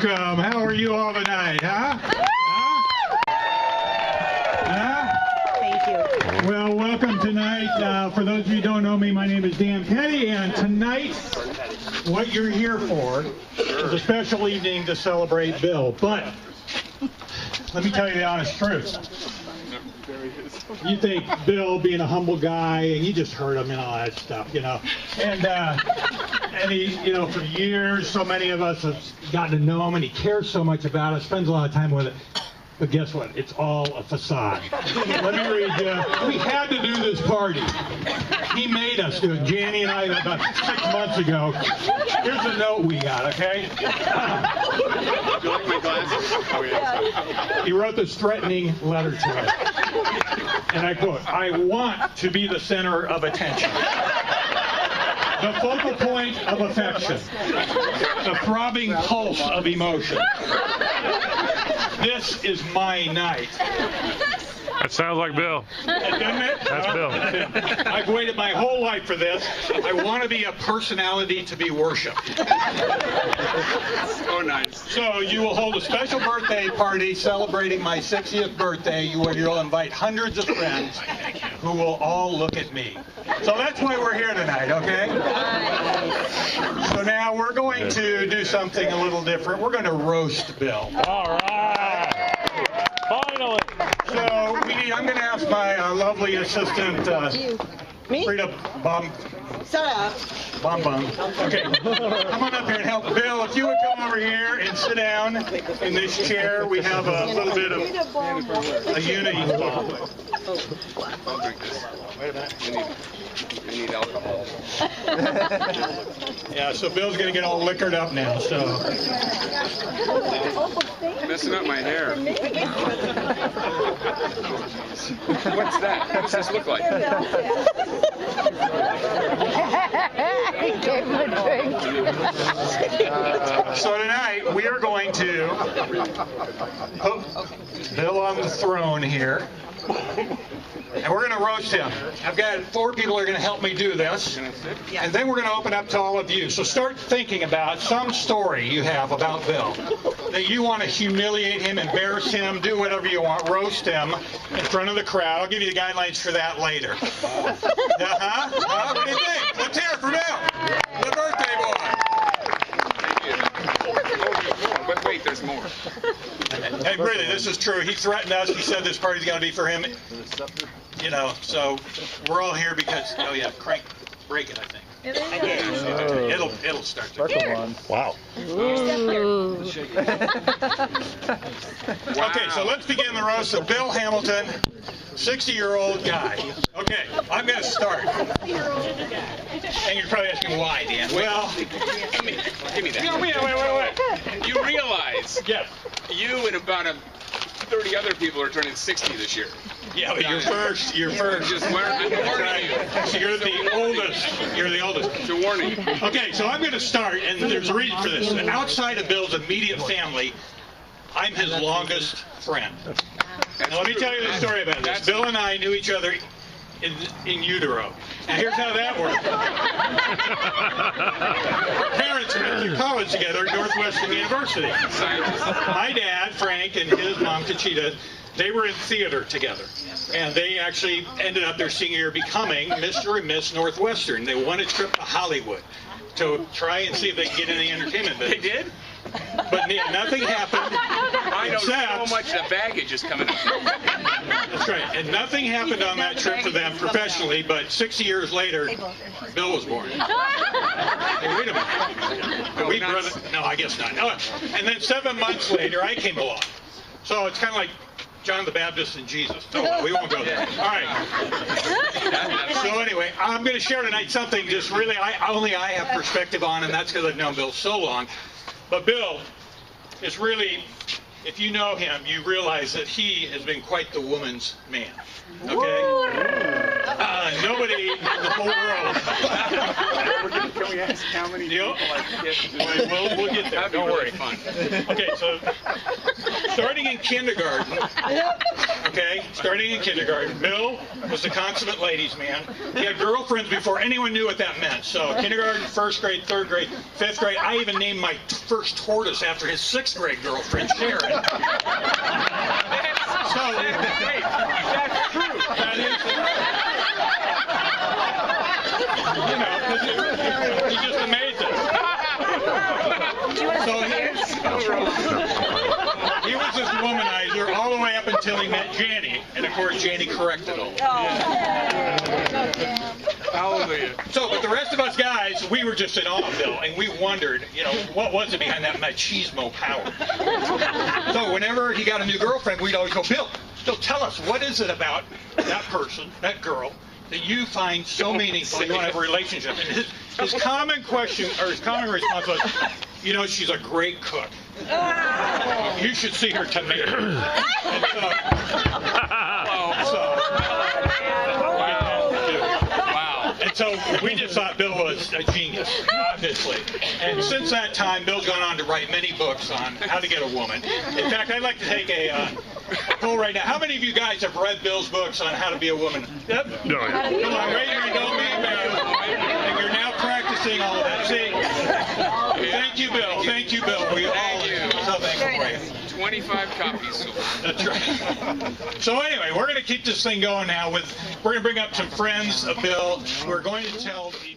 welcome. How are you all tonight, huh? Thank you. Well, welcome tonight. For those of you who don't know me, my name is Peddie, and tonight, what you're here for is a special evening to celebrate Bill. But let me tell you the honest truth. You think Bill being a humble guy, and you just heard him and all that stuff, you know. And he, you know, for years, so many of us have gotten to know him, and he cares so much about us, spends a lot of time with it. But guess what? It's all a facade. Let me read you. We had to do this party. He made us do it. Janny and I, about 6 months ago. Here's a note we got, okay? Do you like my glasses? Oh, yeah. He wrote this threatening letter to us. And I quote, "I want to be the center of attention. The focal point of affection. The throbbing pulse of emotion. This is my night." That sounds like Bill. Doesn't it? That's Bill. I've waited my whole life for this. I want to be a personality to be worshipped. Oh, nice. So you will hold a special birthday party celebrating my 60th birthday where you'll invite hundreds of friends who will all look at me. So that's why we're here tonight, okay? So now we're going to do something a little different. We're going to roast Bill. All right. Finally. So I'm going to ask my lovely assistant, Me? Frida Bomb. Shut up. Bomb. Okay, come on up here and help. Bill, if you would come over here and sit down in this chair, we have a little bit of a unity bomb. I'll drink this. Wait a minute. I need alcohol. Yeah, so Bill's going to get all liquored up now, so. Messing up my hair. What's that? What does this look like? Gave him a drink. So tonight, we are going to put Bill on the throne here. And we're going to roast him. I've got 4 people who are going to help me do this. And then we're going to open up to all of you. So start thinking about some story you have about Bill. That you want to humiliate him, embarrass him, do whatever you want, roast him in front of the crowd. I'll give you the guidelines for that later. Uh-huh. What do you think? Let's hear it for Bill, the birthday boy. But wait, there's more. Hey, really, this is true. He threatened us. He said this party's got to be for him. You know, so we're all here because, oh yeah, break it, I think. It'll start to. Wow. Okay, so let's begin the roast of Bill Hamilton, 60-year-old guy. Okay, I'm going to start. And you're probably asking why, Dan. Well, Give me that. wait. You realize Yes. you and about 30 other people are turning 60 this year. Yeah, but you're first. I'm Just warning you. So you're the oldest. You're the oldest. It's a warning. Okay, so I'm going to start, and there's a reason for this. Outside of Bill's immediate family, I'm his longest friend. Now, let me tell you the story about this. Bill and I knew each other in utero. Now, here's how that worked. Parents went to college together at Northwestern University. My dad, Frank, and his mom, Conchita, they were in theater together. And they actually ended up their senior year becoming Mr. and Miss Northwestern. They won a trip to Hollywood to try and see if they could get in the entertainment business. They did? But nothing happened. I know so much the baggage is coming up. That's right. And nothing happened on that trip for them professionally, but 60 years later, Bill was born. Hey, wait a minute. No, I guess not. And then 7 months later, I came along. So it's kind of like John the Baptist and Jesus. No, we won't go there. All right. So anyway, I'm going to share tonight something just really only I have perspective on, and that's because I've known Bill so long. But Bill is really, if you know him, you realize that he has been quite the woman's man. Okay? Nobody in the whole world. Can we ask how many people We'll get there. Don't worry. Fun. Okay, so starting in kindergarten, okay, starting in kindergarten. Bill was the consummate ladies' man. He had girlfriends before anyone knew what that meant. So kindergarten, first grade, third grade, fifth grade. I even named my first tortoise after his sixth grade girlfriend, Sharon. So, that's true. That is true. He just amazed us. So he was this womanizer all the way up until he met Janie, and of course Janie corrected him. Hallelujah. So, but the rest of us guys, we were just in awe of Bill, and we wondered, what was it behind that machismo power? So whenever he got a new girlfriend, we'd always go, Bill, tell us, what is it about that person, that girl, that you find so meaningful you want to have a relationship? And his common question, or his common response was, she's a great cook. You should see her tomatoes. And so we just thought Bill was a genius, obviously. And since that time, Bill's gone on to write many books on how to get a woman. In fact, I'd like to take a poll right now. How many of you guys have read Bill's books on how to be a woman? Yep. No, Come on, raise your hand. Don't be embarrassed. And you're now practicing all of that. See? Thank you, Bill. Thank you, Bill. We all so thankful for you. 25 copies sold. That's right. So anyway, we're going to keep this thing going now we're going to bring up some friends of Bill. We're going to tell the